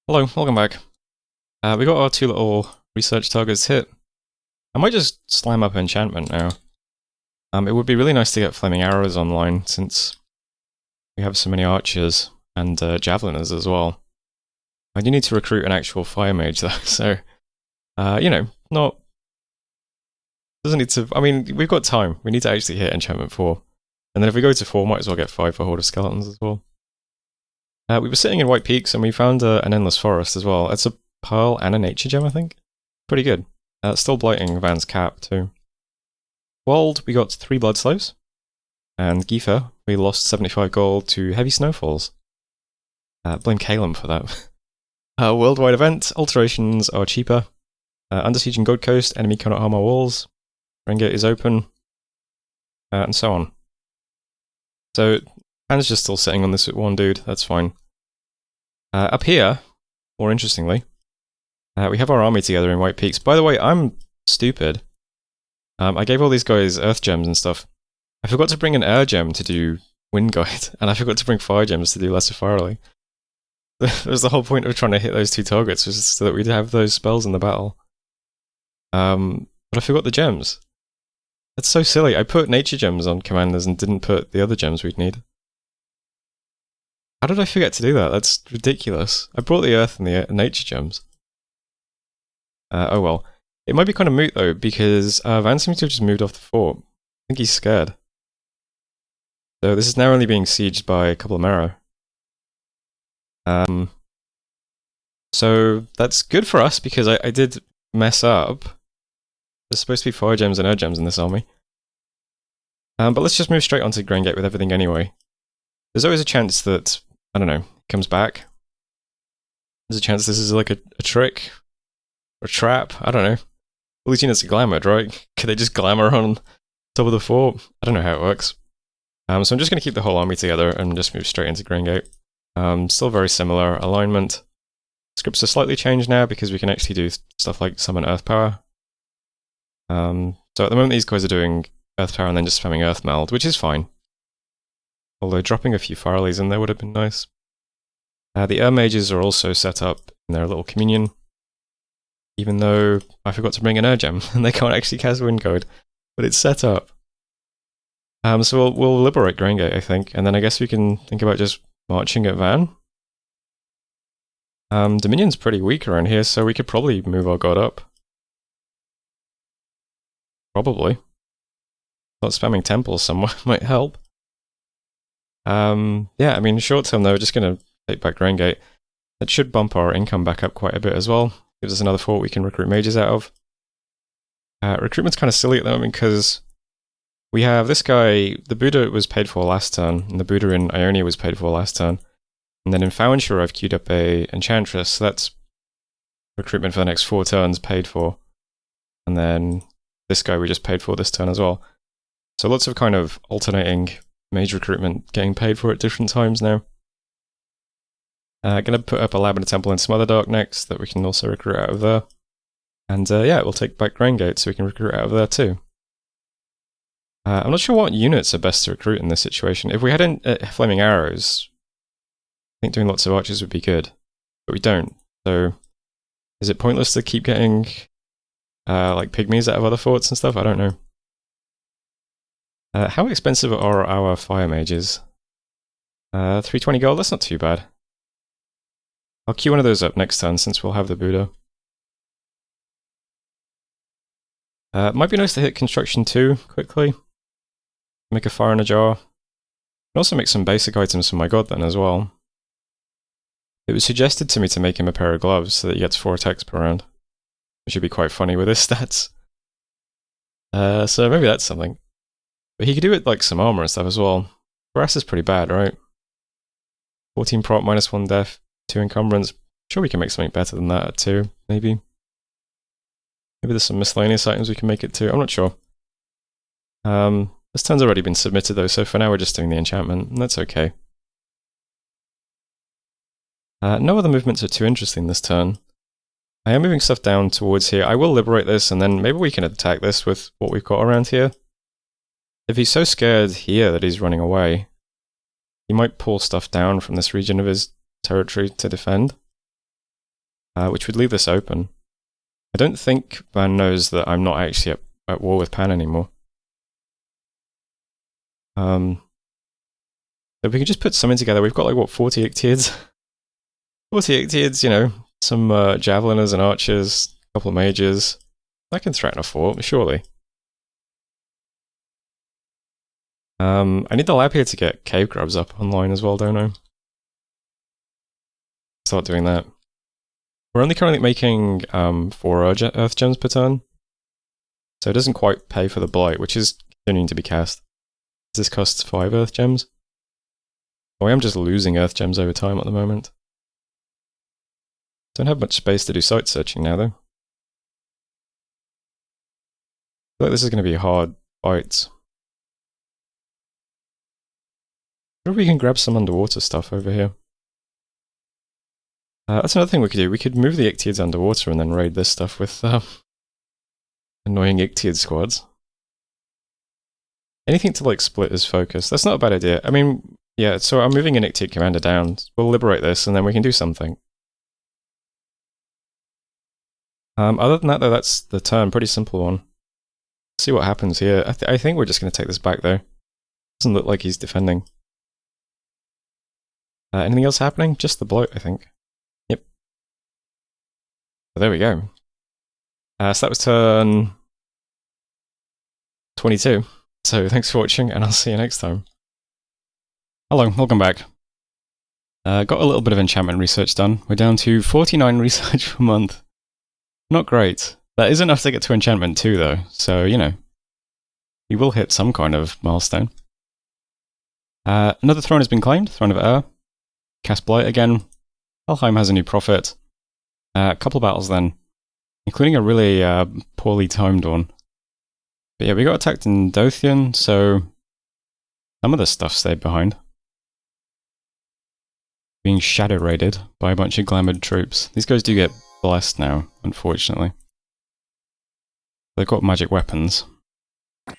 Hello, welcome back. We got our two little research targets hit. I might just slam up enchantment now. It would be really nice to get flaming arrows online since we have so many archers and javeliners as well. I do need to recruit an actual fire mage though, so not doesn't need to. I mean, we've got time. We need to actually hit enchantment 4, and then if we go to 4, might as well get 5 for Horde of Skeletons as well. We were sitting in White Peaks and we found an endless forest as well. It's a pearl and a nature gem, I think. Pretty good. Still blighting Van's cap too. Wald, we got 3 blood slaves. And Gifa, we lost 75 gold to heavy snowfalls. Blame Calum for that. Worldwide event, alterations are cheaper. Under siege in Gold Coast, enemy cannot harm our walls. Rengate is open. And so on. So, Van's just still sitting on this one dude, that's fine. Up here, more interestingly, we have our army together in White Peaks. By the way, I'm stupid. I gave all these guys earth gems and stuff. I forgot to bring an air gem to do wind guide, and I forgot to bring fire gems to do lesser firely. That was the whole point of trying to hit those 2 targets, was so that we'd have those spells in the battle. But I forgot the gems. That's so silly. I put nature gems on commanders and didn't put the other gems we'd need. How did I forget to do that? That's ridiculous. I brought the earth and the nature gems. Oh well. It might be kind of moot though, because Van seems to have just moved off the fort. I think he's scared. So this is now only being sieged by a couple of marrow. So that's good for us, because I did mess up. There's supposed to be fire gems and air gems in this army. But let's just move straight onto Grain Gate with everything anyway. There's always a chance that, I don't know, it comes back. There's a chance this is like a trick. Or a trap, I don't know. All these units are glamoured, right? Could they just glamour on top of the fort? I don't know how it works. So I'm just going to keep the whole army together and just move straight into Grain Gate. Still very similar alignment. Scripts are slightly changed now because we can actually do stuff like summon Earth Power. So at the moment these guys are doing Earth Power and then just spamming Earth Meld, which is fine. Although dropping a few Firelies in there would have been nice. The Air Mages are also set up in their little communion. Even though I forgot to bring an Air Gem, and they can't actually cast Wind Guide. But it's set up. So we'll liberate Grain Gate, I think, and then I guess we can think about just marching at Van. Dominion's pretty weak around here, so we could probably move our god up. Probably. Not spamming temples somewhere might help. Yeah, I mean, short term though, we're just going to take back Grain Gate. That should bump our income back up quite a bit as well. Gives us another fort we can recruit mages out of. Recruitment's kind of silly at the moment because we have this guy, the Buddha was paid for last turn, and the Buddha in Ionia was paid for last turn. And then in Fowenshire I've queued up a Enchantress, so that's recruitment for the next 4 turns paid for. And then this guy we just paid for this turn as well. So lots of kind of alternating mage recruitment getting paid for at different times now. Gonna put up a lab and a temple in Smotherdark next that we can also recruit out of there. And yeah, we'll take back Grain Gate so we can recruit out of there too. I'm not sure what units are best to recruit in this situation. If we had Flaming Arrows, I think doing lots of archers would be good. But we don't. So is it pointless to keep getting like pygmies out of other forts and stuff? I don't know. How expensive are our fire mages? 320 gold, that's not too bad. I'll queue one of those up next turn since we'll have the Buddha. It might be nice to hit construction 2 quickly. Make a fire in a jar. And also make some basic items for my god then as well. It was suggested to me to make him a pair of gloves so that he gets 4 attacks per round. Which should be quite funny with his stats. So maybe that's something. But he could do it like some armor and stuff as well. Brass is pretty bad, right? 14 prop, -1 def. 2 encumbrance. Sure we can make something better than that at 2, maybe. Maybe there's some miscellaneous items we can make it to, I'm not sure. This turn's already been submitted though, so for now we're just doing the enchantment, and that's okay. No other movements are too interesting this turn. I am moving stuff down towards here. I will liberate this, and then maybe we can attack this with what we've got around here. If he's so scared here that he's running away, he might pull stuff down from this region of his territory to defend. which would leave this open. I don't think Van knows that I'm not actually at war with Pan anymore. So if we can just put something together, we've got like, what, 40 Ictiids? 40 Ictiids, you know, some javeliners and archers, a couple of mages. That can threaten a fort, surely. I need the lab here to get cave grubs up online as well, don't I? Start doing that. We're only currently making 4 earth gems per turn, so it doesn't quite pay for the blight, which is continuing to be cast. This costs 5 earth gems. Oh, I am just losing earth gems over time at the moment. Don't have much space to do site searching now, though. I feel like this is going to be a hard fight. I wonder if we can grab some underwater stuff over here. That's another thing we could do. We could move the Ictiids underwater and then raid this stuff with annoying Ictiid squads. Anything to like split his focus. That's not a bad idea. I mean, yeah, so I'm moving an Ictiid commander down. We'll liberate this and then we can do something. Other than that though, that's the turn. Pretty simple one. Let's see what happens here. I think we're just going to take this back though. Doesn't look like he's defending. Anything else happening? Just the bloat, I think. Yep. So there we go. So that was turn 22. So thanks for watching, and I'll see you next time. Hello, welcome back. Got a little bit of enchantment research done. We're down to 49 research per month. Not great. That is enough to get to enchantment 2 though, so you know. We will hit some kind of milestone. Another throne has been claimed, Throne of Air. Cast Blight again. Helheim has a new prophet. A couple of battles then, including a really poorly timed one. But yeah, we got attacked in Dothian, so some of the stuff stayed behind. Being shadow raided by a bunch of glamoured troops. These guys do get blessed now, unfortunately. They've got magic weapons. It's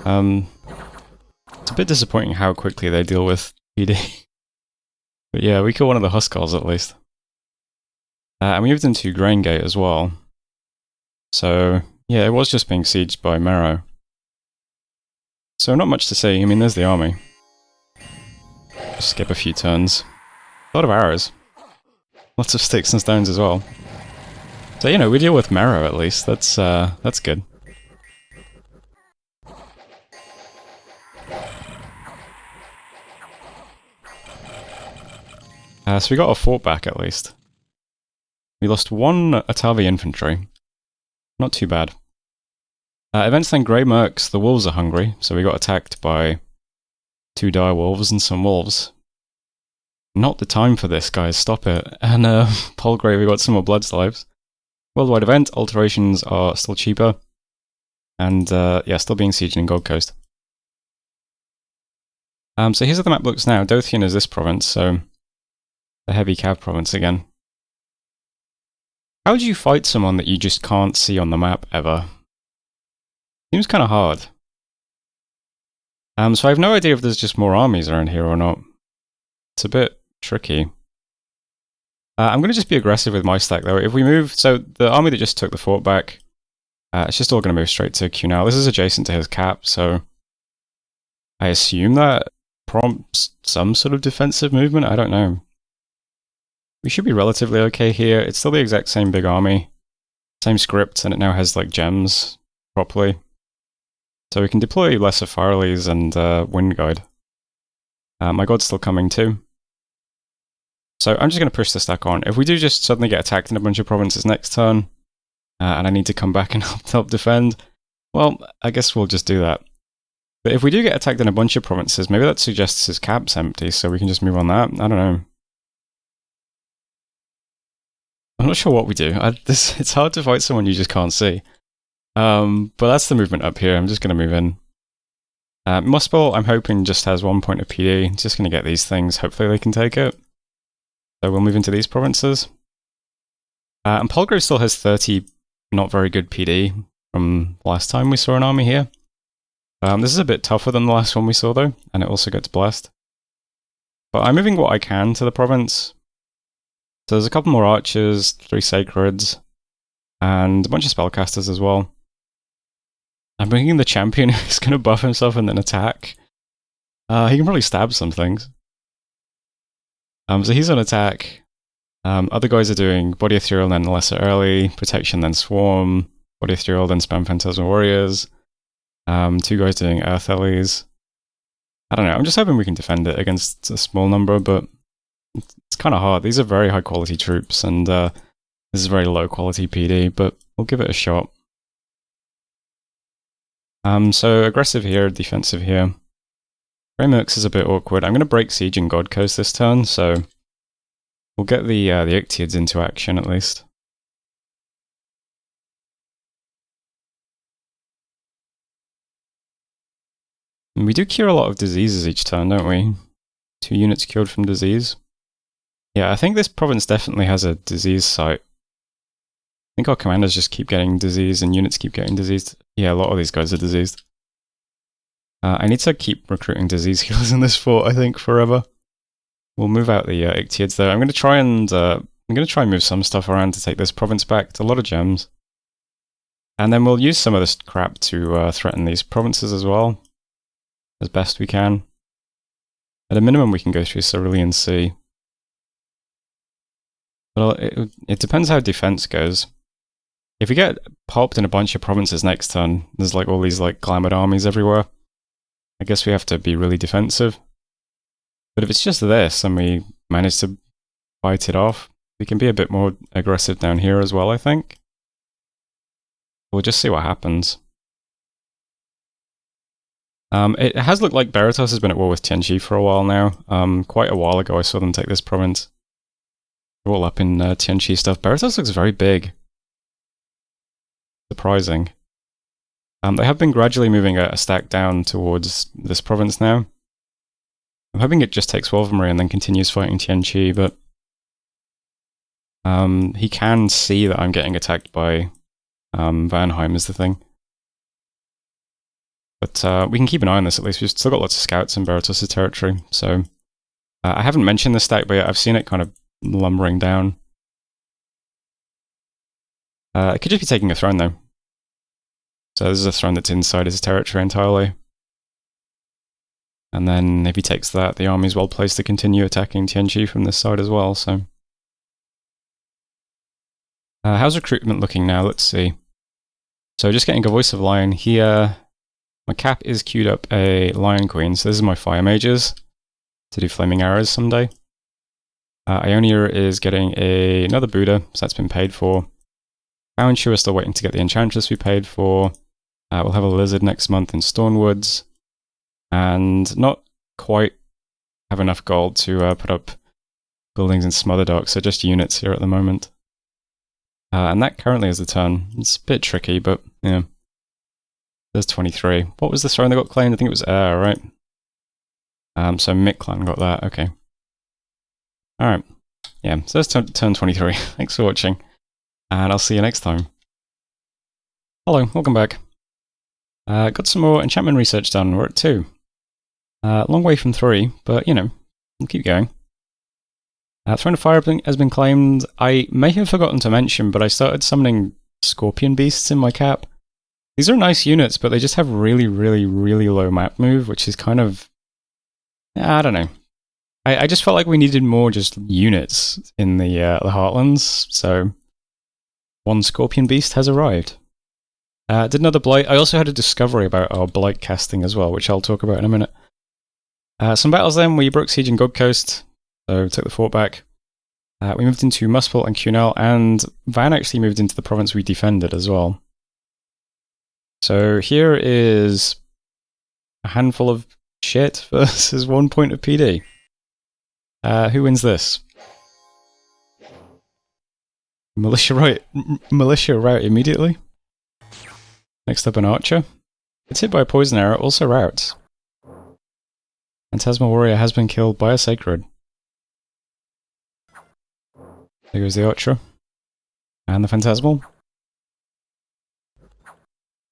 a bit disappointing how quickly they deal with PD. But yeah, we killed one of the Huskars at least. And we moved into Grain Gate as well. So yeah, it was just being sieged by Marrow. So not much to see. I mean, there's the army. Just skip a few turns. A lot of arrows. Lots of sticks and stones as well. So you know, we deal with Marrow at least. That's good. So we got our fort back at least. We lost 1 Atavi infantry. Not too bad. Events then Grey Mercs. The wolves are hungry, so we got attacked by 2 dire wolves and some wolves. Not the time for this, guys. Stop it. And Polgrave, we got some more blood slaves. Worldwide event. Alterations are still cheaper. And yeah, still being sieged in Gold Coast. So here's how the map looks now. Dothian is this province, so the heavy cav province again. How do you fight someone that you just can't see on the map ever? Seems kind of hard. So I have no idea if there's just more armies around here or not. It's a bit tricky. I'm going to just be aggressive with my stack though. If we move, so the army that just took the fort back, it's just all going to move straight to Q now. This is adjacent to his cap, so I assume that prompts some sort of defensive movement. I don't know. We should be relatively okay here. It's still the exact same big army. Same script, and it now has like gems properly. So we can deploy lesser Fireleys and Wind Guide. My god's still coming too. So I'm just going to push the stack on. If we do just suddenly get attacked in a bunch of provinces next turn, and I need to come back and help defend, well, I guess we'll just do that. But if we do get attacked in a bunch of provinces, maybe that suggests his cap's empty, so we can just move on that. I don't know. I'm not sure what we do. It's hard to fight someone you just can't see. But that's the movement up here. I'm just going to move in. Muspel, I'm hoping, just has 1 point of PD. Just going to get these things. Hopefully they can take it. So we'll move into these provinces. And Polgrave still has 30 not very good PD from last time we saw an army here. This is a bit tougher than the last one we saw though, and it also gets blessed. But I'm moving what I can to the province. So there's a couple more archers, 3 sacreds, and a bunch of spellcasters as well. I'm bringing the champion who's going to buff himself and then attack. He can probably stab some things. So he's on attack. Other guys are doing Body Ethereal, then Lesser Early, Protection, then Swarm, Body Ethereal, then Spam Phantasmal Warriors. 2 guys doing Earth Ellies. I don't know, I'm just hoping we can defend it against a small number, but it's kind of hard. These are very high quality troops, and this is very low quality PD, but we'll give it a shot. So aggressive here, defensive here. Greymerks is a bit awkward. I'm going to break Siege and God Coast this turn, so we'll get the Ictiids into action at least. And we do cure a lot of diseases each turn, don't we? 2 units cured from disease. Yeah, I think this province definitely has a disease site. I think our commanders just keep getting disease and units keep getting diseased. Yeah, a lot of these guys are diseased. I need to keep recruiting disease healers in this fort, I think, forever. We'll move out the Ictiids though. I'm going to try and move some stuff around to take this province back. It's a lot of gems. And then we'll use some of this crap to threaten these provinces as well, as best we can. At a minimum, we can go through Cerulean Sea. But it depends how defense goes. If we get popped in a bunch of provinces next turn, there's like all these like glamoured armies everywhere. I guess we have to be really defensive. But if it's just this and we manage to fight it off, we can be a bit more aggressive down here as well, I think. We'll just see what happens. It has looked like Baratos has been at war with Tianqi for a while now. Quite a while ago I saw them take this province. They're all up in Tianqi stuff. Baratos looks very big. Surprising. They have been gradually moving a stack down towards this province now. I'm hoping it just takes Wolverine and then continues fighting Tianqi, but he can see that I'm getting attacked by Vanheim is the thing. But we can keep an eye on this at least. We've still got lots of scouts in Baratos' territory, so I haven't mentioned this stack, but I've seen it kind of lumbering down. It could just be taking a throne though. So this is a throne that's inside his territory entirely. And then if he takes that, the army's well placed to continue attacking Tianqi from this side as well, so. How's recruitment looking now? Let's see. So just getting a Voice of Lion here. My cap is queued up a Lion Queen, so this is my Fire Mages to do Flaming Arrows someday. Ionia is getting another Buddha, so that's been paid for. Boundshu are still waiting to get the Enchantress we paid for. We'll have a Lizard next month in Stornwoods. And not quite have enough gold to put up buildings in Smotherdark, so just units here at the moment. And that currently is the turn. It's a bit tricky, but yeah. There's 23. What was the throne that got claimed? I think it was Air, right? So Mictlan got that, okay. Alright. Yeah, so that's turn 23. Thanks for watching. And I'll see you next time. Hello, welcome back. Got some more enchantment research done. We're at 2. Long way from 3, but you know, we'll keep going. Throne of Fire has been claimed. I may have forgotten to mention, but I started summoning Scorpion Beasts in my cap. These are nice units, but they just have really, really, really low map move, which is kind of... I don't know. I just felt like we needed more just units in the Heartlands, so 1 Scorpion Beast has arrived. Did another Blight. I also had a discovery about our Blight casting as well, which I'll talk about in a minute. Some battles then, we broke Siege and God Coast, so took the fort back. We moved into Muspel and Cunel, and Van actually moved into the province we defended as well. So here is a handful of shit versus 1 point of PD. Who wins this? Militia rout immediately. Next up an archer. It's hit by a poison arrow, also routes. Phantasmal Warrior has been killed by a sacred. There goes the archer. And the Phantasmal.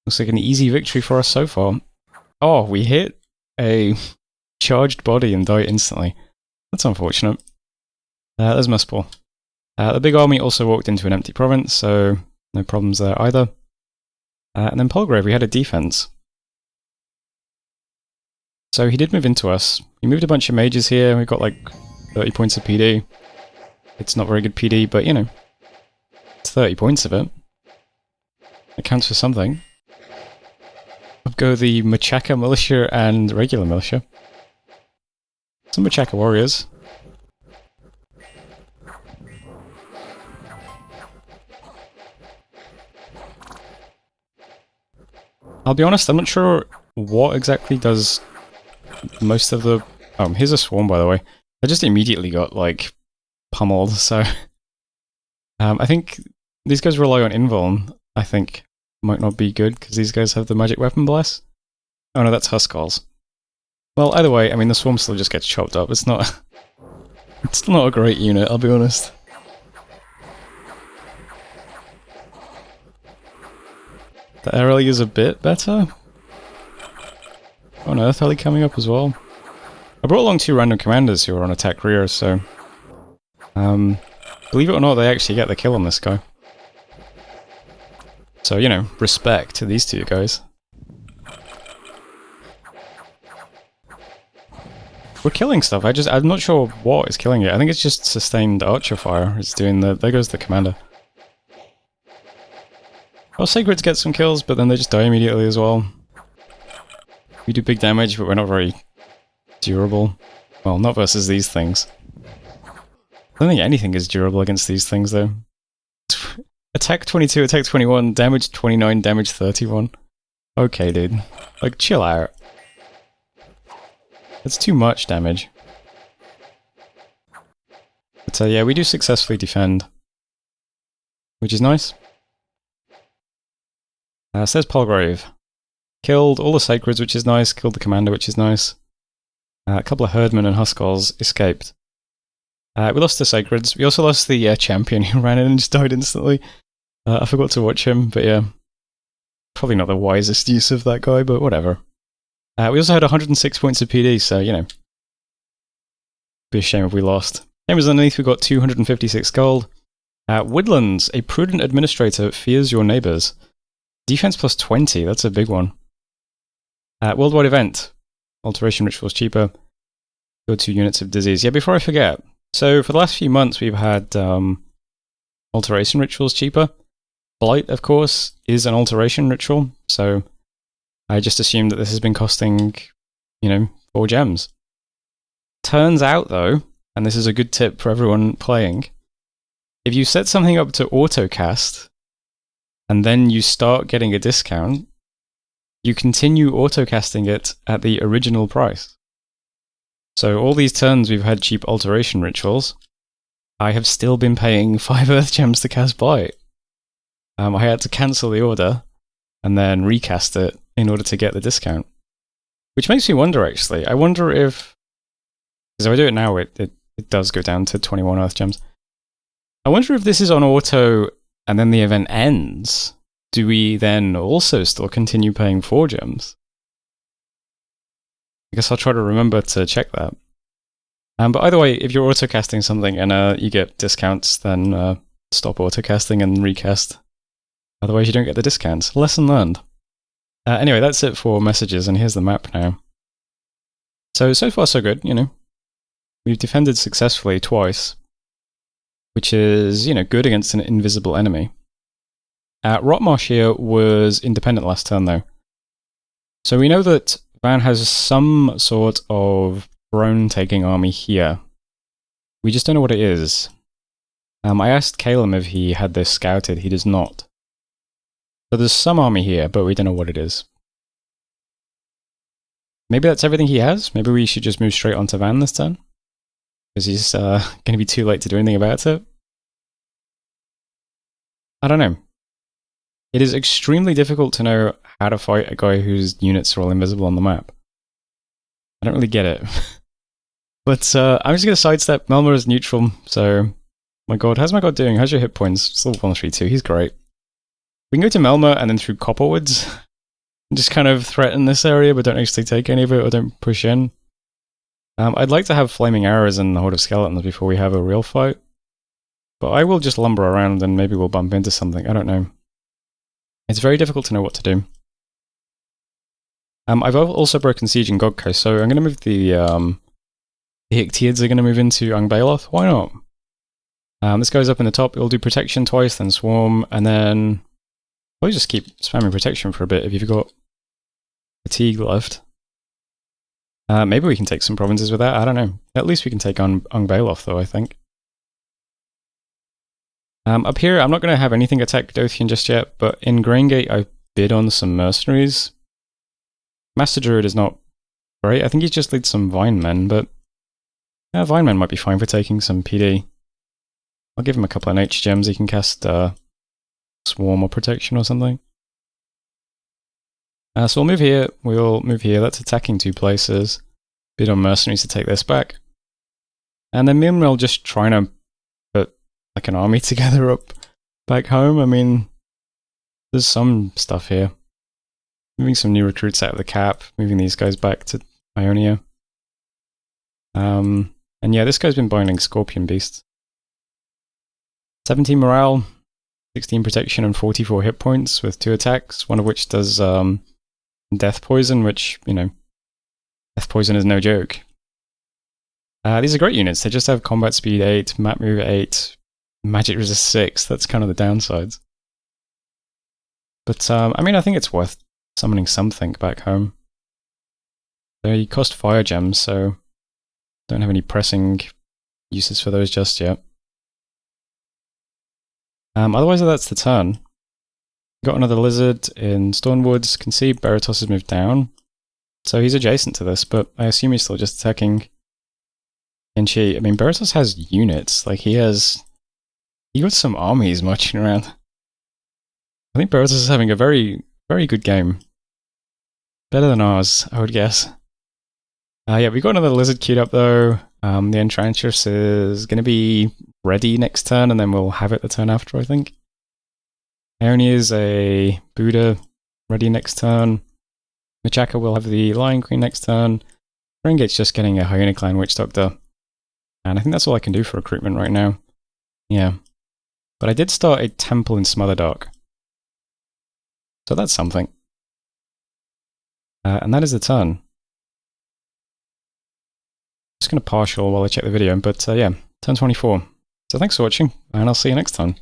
Looks like an easy victory for us so far. Oh, we hit a charged body and die instantly. That's unfortunate. There's Muspel. The big army also walked into an empty province, so no problems there either. And then Palgrave, we had a defense. So he did move into us. He moved a bunch of mages here. We got like 30 points of PD. It's not very good PD, but you know, it's 30 points of it. It counts for something. Up go the Machaka militia and regular militia. Some Machaka warriors. I'll be honest, I'm not sure what exactly does most of the... Oh, here's a swarm, by the way. I just immediately got, like, pummeled, so... I think these guys rely on invuln, I think. Might not be good, because these guys have the magic weapon bless. Oh no, that's Huskars. Well, either way, I mean, the swarm still just gets chopped up. It's not... it's not a great unit, I'll be honest. The Airly is a bit better. Oh no, Earth Alley coming up as well. I brought along 2 random commanders who are on attack rear, so... believe it or not, they actually get the kill on this guy. So, you know, respect to these 2 guys. We're killing stuff, I'm not sure what is killing it. I think it's just sustained archer fire. It's doing the... There goes the commander. Well, Sacreds get some kills, but then they just die immediately as well. We do big damage, but we're not very durable. Well, not versus these things. I don't think anything is durable against these things, though. Attack 22, attack 21, damage 29, damage 31. Okay, dude. Like, chill out. It's too much damage. But yeah, we do successfully defend. Which is nice. Says Palgrave. Killed all the Sacreds, which is nice. Killed the commander, which is nice. A couple of Herdmen and Huskars escaped. We lost the Sacreds. We also lost the champion who ran in and just died instantly. I forgot to watch him, but yeah. Probably not the wisest use of that guy, but whatever. We also had 106 points of PD, so, you know. Be a shame if we lost. Chambers underneath, we got 256 gold. Woodlands, a prudent administrator fears your neighbours. Defense plus 20, that's a big one. Worldwide event. Alteration rituals cheaper. Go 2 units of disease. Yeah, before I forget. So for the last few months we've had alteration rituals cheaper. Blight, of course, is an alteration ritual. So I just assumed that this has been costing, you know, 4 gems. Turns out though, and this is a good tip for everyone playing, if you set something up to auto-cast, and then you start getting a discount, you continue auto-casting it at the original price. So all these turns we've had cheap alteration rituals, I have still been paying 5 earth gems to cast Blight. I had to cancel the order, and then recast it in order to get the discount. Which makes me wonder, actually. I wonder if... Because if I do it now, it does go down to 21 earth gems. I wonder if this is on auto... and then the event ends, do we then also still continue paying 4 gems? I guess I'll try to remember to check that. But either way, if you're auto-casting something and you get discounts, then stop auto-casting and recast. Otherwise you don't get the discounts. Lesson learned. Anyway, that's it for messages, and here's the map now. So far so good, you know. We've defended successfully twice. Which is, you know, good against an invisible enemy. Rotmarsh here was independent last turn, though. So we know that Van has some sort of throne-taking army here. We just don't know what it is. I asked Calum if he had this scouted. He does not. So there's some army here, but we don't know what it is. Maybe that's everything he has? Maybe we should just move straight onto Van this turn? Because he's going to be too late to do anything about it. I don't know. It is extremely difficult to know how to fight a guy whose units are all invisible on the map. I don't really get it. But I'm just going to sidestep. Melmer is neutral, so... My god, how's my god doing? How's your hit points? Still 132, he's great. We can go to Melmer and then through Copperwoods. And just kind of threaten this area, but don't actually take any of it or don't push in. I'd like to have Flaming Arrows and the Horde of Skeletons before we have a real fight. But I will just lumber around and maybe we'll bump into something. I don't know. It's very difficult to know what to do. I've also broken siege in God Coast, so I'm going to move the Ictiids are going to move into Ungbaeloth. Why not? This goes up in the top. It'll do protection twice, then swarm, and then we'll just keep spamming protection for a bit if you've got fatigue left. Maybe we can take some provinces with that. I don't know. At least we can take on Ungbaeloth, though, I think. Up here, I'm not going to have anything attack Dothian just yet, but in Graingate, I bid on some mercenaries. Master Druid is not great. I think he just leads some Vinemen, but yeah, Vinemen might be fine for taking some PD. I'll give him a couple of nature gems. He can cast Swarm or Protection or something. So we'll move here. We'll move here. That's attacking 2 places. Bid on mercenaries to take this back. And then meanwhile, just trying to put like an army together up back home. I mean, there's some stuff here. Moving some new recruits out of the cap. Moving these guys back to Ionia. And yeah, this guy's been binding Scorpion Beasts. 17 morale, 16 protection, and 44 hit points with 2 attacks, one of which does death poison, which, you know, death poison is no joke. These are great units. They just have combat speed 8, map move 8, magic resist 6. That's kind of the downsides. But, I mean, I think it's worth summoning something back home. They cost fire gems, so don't have any pressing uses for those just yet. Otherwise, that's the turn. Got another lizard in Stormwoods. Can see Baratos has moved down. So he's adjacent to this, but I assume he's still just attacking Kenshi. I mean, Baratos has units. Like, he got some armies marching around. I think Baratos is having a very, very good game. Better than ours, I would guess. Yeah, we got another lizard queued up though. The Enchantress is going to be ready next turn, and then we'll have it the turn after, I think. Ionia is a Buddha ready next turn. Machaka will have the Lion Queen next turn. Rengate's just getting a Hyena Clan Witch Doctor. And I think that's all I can do for recruitment right now. Yeah. But I did start a temple in Smotherdark. So that's something. And that is the turn. Just going to partial while I check the video, but yeah, turn 24. So thanks for watching, and I'll see you next time.